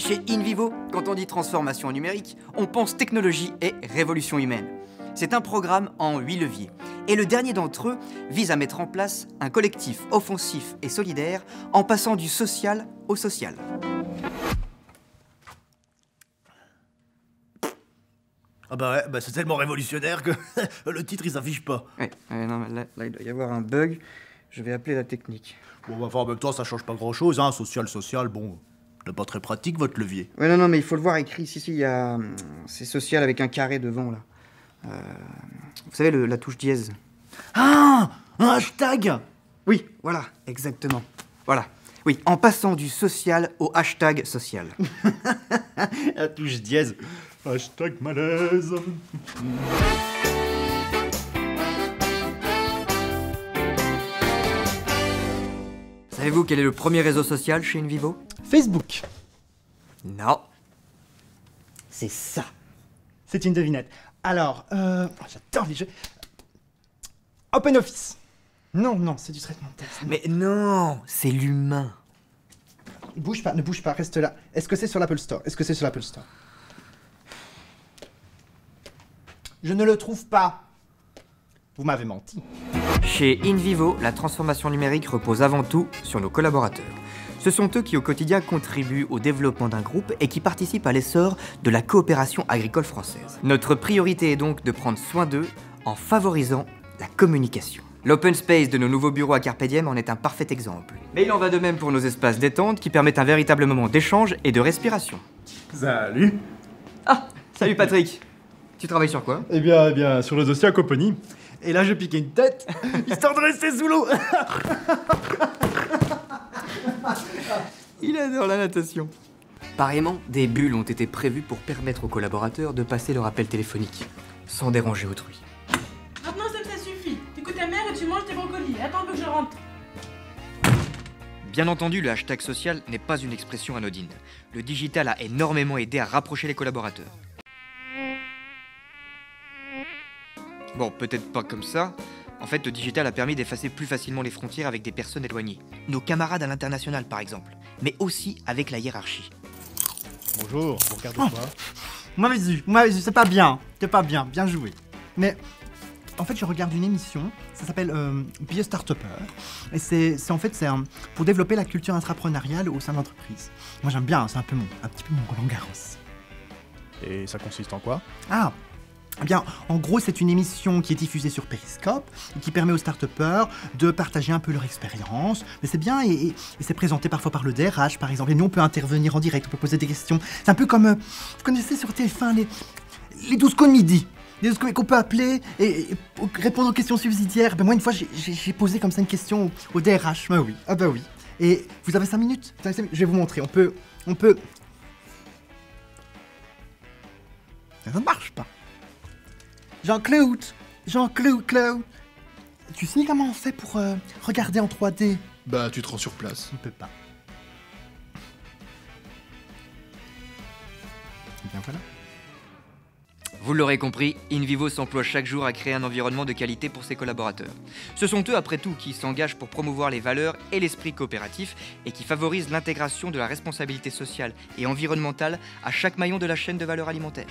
Chez InVivo, quand on dit transformation numérique, on pense technologie et révolution humaine. C'est un programme en 8 leviers. Et le dernier d'entre eux vise à mettre en place un collectif offensif et solidaire en passant du social au social. Ah bah ouais, c'est tellement révolutionnaire que le titre il s'affiche pas. Ouais, non, mais là, il doit y avoir un bug. Je vais appeler la technique. Bon, bah, enfin, en même temps, ça change pas grand-chose, hein. Social, bon, c'est pas très pratique votre levier. Ouais, non, mais il faut le voir écrit. Si, il y a... C'est social avec un carré devant, là. Vous savez, la touche dièse. Ah, un hashtag. Oui, voilà, exactement. Voilà. Oui, en passant du social au hashtag social. La touche dièse. Hashtag malaise. Savez-vous quel est le premier réseau social chez InVivo? Facebook. Non. C'est ça. C'est une devinette. Alors, j'adore les jeux. OpenOffice. Non, c'est du traitement de texte. Mais non, c'est l'humain. Bouge pas, ne bouge pas, reste là. Est-ce que c'est sur l'Apple Store? Je ne le trouve pas. Vous m'avez menti. Chez InVivo, la transformation numérique repose avant tout sur nos collaborateurs. Ce sont eux qui au quotidien contribuent au développement d'un groupe et qui participent à l'essor de la coopération agricole française. Notre priorité est donc de prendre soin d'eux en favorisant la communication. L'open space de nos nouveaux bureaux à Carpe Diem en est un parfait exemple. Mais il en va de même pour nos espaces détente qui permettent un véritable moment d'échange et de respiration. Salut. Ah, salut Patrick. Tu travailles sur quoi? Eh bien, sur le dossier à Coponi. Et là, je piquais une tête, histoire de rester sous l'eau. Il adore la natation. Pareillement, des bulles ont été prévues pour permettre aux collaborateurs de passer leur appel téléphonique, sans déranger autrui. Maintenant, ça suffit. T'écoutes ta mère et tu manges tes brocolis. Attends un peu que je rentre. Bien entendu, le hashtag social n'est pas une expression anodine. Le digital a énormément aidé à rapprocher les collaborateurs. Bon, peut-être pas comme ça. En fait, le digital a permis d'effacer plus facilement les frontières avec des personnes éloignées. Nos camarades à l'international, par exemple. Mais aussi avec la hiérarchie. Bonjour, vous regardez quoi? Vous m'avez dit, c'est pas bien, bien joué. Mais en fait, je regarde une émission, ça s'appelle Be a Startupper. Et c'est pour développer la culture intrapreneuriale au sein de l'entreprise. Moi j'aime bien, c'est un petit peu mon Roland Garros. Et ça consiste en quoi? Ah, eh bien, en gros, c'est une émission qui est diffusée sur Periscope et qui permet aux start-upers de partager un peu leur expérience. Mais c'est bien et c'est présenté parfois par le DRH, par exemple. Et nous, on peut intervenir en direct, on peut poser des questions. C'est un peu comme, vous connaissez sur TF1 les 12 coups de midi. Les 12 coups qu'on peut appeler et répondre aux questions subsidiaires. Ben moi, une fois, j'ai posé comme ça une question au DRH. Bah oui, ah bah oui. Et vous avez 5 minutes? Je vais vous montrer. On peut... Ça ne marche pas. Jean-Claude, tu sais comment on fait pour regarder en 3D? Bah, tu te rends sur place. On peut pas. Et bien voilà. Vous l'aurez compris, InVivo s'emploie chaque jour à créer un environnement de qualité pour ses collaborateurs. Ce sont eux, après tout, qui s'engagent pour promouvoir les valeurs et l'esprit coopératif et qui favorisent l'intégration de la responsabilité sociale et environnementale à chaque maillon de la chaîne de valeur alimentaire.